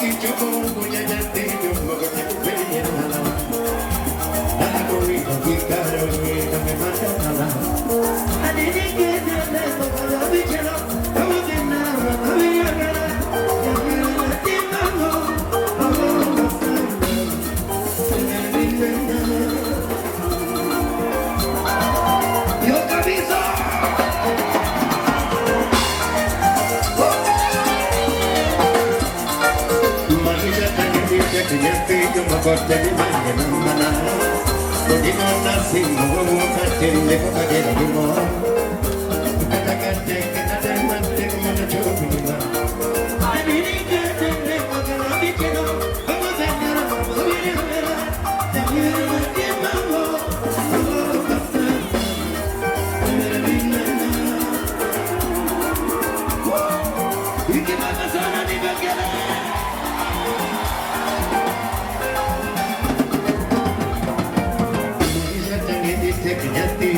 kichopo punya jati jumbo ke ipenje dalawa Owino Caro kami mandala adi dikene leto kalau bicara kamu kenal kami agara jangan timango yo cabeza Nyati cuma korte di mana Bodi nona singo katende ko kagera limo Kita kate kita demante ko na chobina Ani ni katende ko kagera bichino Como se quiera como viene vera Te quiero que mambo Como pasa Y que va a pasar a ni va a quedar Nyati,